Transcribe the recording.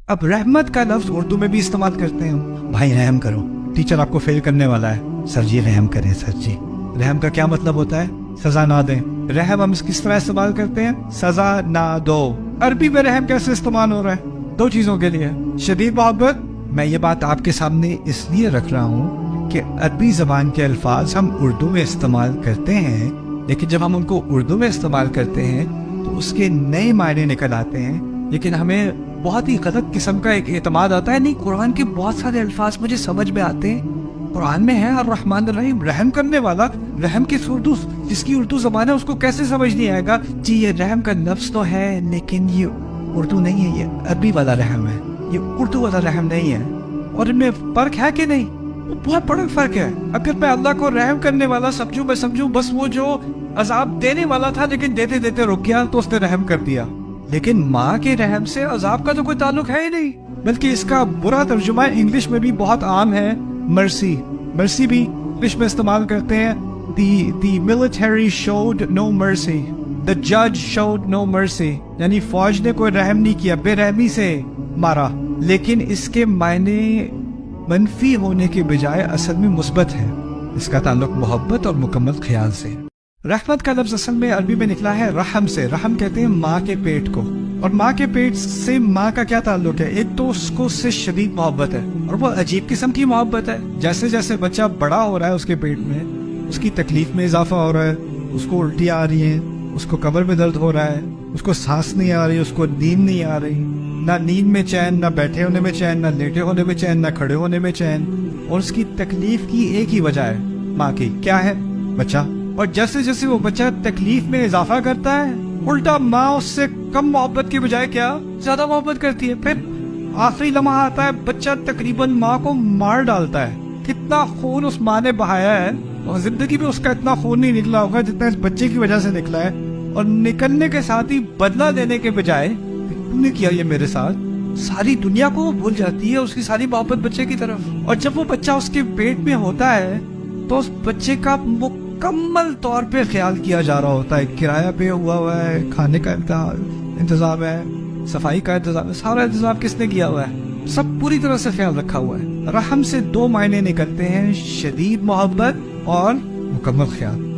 اب رحمت کا لفظ اردو میں بھی استعمال کرتے ہیں، بھائی رحم کرو، ٹیچر آپ کو فیل کرنے والا ہے، سر جی رحم کریں سر جی۔ رحم کا کیا مطلب ہوتا ہے؟ سزا نہ دیں۔ رحم ہم کس طرح استعمال کرتے ہیں؟ سزا نہ دو۔ عربی میں رحم کیسے استعمال ہو رہا ہے؟ دو چیزوں کے لیے، شدید محبت۔ میں یہ بات آپ کے سامنے اس لیے رکھ رہا ہوں کہ عربی زبان کے الفاظ ہم اردو میں استعمال کرتے ہیں، لیکن جب ہم ان کو اردو میں استعمال کرتے ہیں تو اس کے نئے معنی نکل آتے ہیں، لیکن ہمیں بہت ہی غلط قسم کا ایک اعتماد آتا ہے، نہیں قرآن کے بہت سارے الفاظ مجھے سمجھ میں آتے ہیں، قرآن میں ہے الرحمن الرحیم، رحم کرنے والا۔ رحم کی اردو، جس کی اردو زبان ہے اس کو کیسے سمجھ نہیں آئے گا جی یہ رحم کا لفظ تو ہے لیکن یہ اردو نہیں ہے، یہ عربی والا رحم ہے، یہ اردو والا رحم نہیں ہے۔ اور ان میں فرق ہے کہ نہیں؟ بہت بڑا فرق ہے۔ اگر میں اللہ کو رحم کرنے والا سمجھوں، میں سمجھوں بس وہ جو عذاب دینے والا تھا لیکن دیتے دیتے رک گیا تو اس نے رحم کر دیا، لیکن ماں کے رحم سے عذاب کا تو کوئی تعلق ہے ہی نہیں، بلکہ اس کا برا ترجمہ انگلش میں بھی بہت عام ہے، مرسی۔ مرسی بھی انگلش میں استعمال کرتے ہیں، the military showed no mercy, the judge showed no mercy، یعنی فوج نے کوئی رحم نہیں کیا، بے رحمی سے مارا، لیکن اس کے معنی منفی ہونے کے بجائے اصل میں مثبت ہے، اس کا تعلق محبت اور مکمل خیال سے۔ رحمت کا لفظ اصل میں عربی میں نکلا ہے رحم سے۔ رحم کہتے ہیں ماں کے پیٹ کو، اور ماں کے پیٹ سے ماں کا کیا تعلق ہے؟ ایک تو اس کو اس سے شدید محبت ہے، اور وہ عجیب قسم کی محبت ہے۔ جیسے جیسے بچہ بڑا ہو رہا ہے اس کے پیٹ میں، اس کی تکلیف میں اضافہ ہو رہا ہے، اس کو الٹی آ رہی ہیں، اس کو کمر میں درد ہو رہا ہے، اس کو سانس نہیں آ رہی، اس کو نیند نہیں آ رہی، نہ نیند میں چین، نہ بیٹھے ہونے میں چین، نہ لیٹے ہونے میں چین، نہ کھڑے ہونے میں چین، اور اس کی تکلیف کی ایک ہی وجہ ہے ماں کی، کیا ہے؟ بچہ۔ اور جیسے جیسے وہ بچہ تکلیف میں اضافہ کرتا ہے، الٹا ماں اس سے کم محبت کی بجائے کیا زیادہ محبت کرتی ہے۔ پھر آخری لمحہ آتا ہے، بچہ تقریباً ماں کو مار ڈالتا ہے۔ کتنا خون اس ماں نے بہایا ہے، اور زندگی میں اس کا اتنا خون نہیں نکلا ہوگا جتنا اس بچے کی وجہ سے نکلا ہے، اور نکلنے کے ساتھ ہی بدلہ دینے کے بجائے تو نے کیا یہ میرے ساتھ، ساری دنیا کو وہ بھول جاتی ہے، اس کی ساری محبت بچے کی طرف۔ اور جب وہ بچہ اس کے پیٹ میں ہوتا ہے تو اس بچے کا مکمل طور پہ خیال کیا جا رہا ہوتا ہے، کرایہ پہ ہوا ہے، کھانے کا انتظام ہے، صفائی کا انتظام ہے، سارا انتظام کس نے کیا ہوا ہے؟ سب پوری طرح سے خیال رکھا ہوا ہے۔ رحم سے دو معنی نکلتے ہیں، شدید محبت اور مکمل خیال۔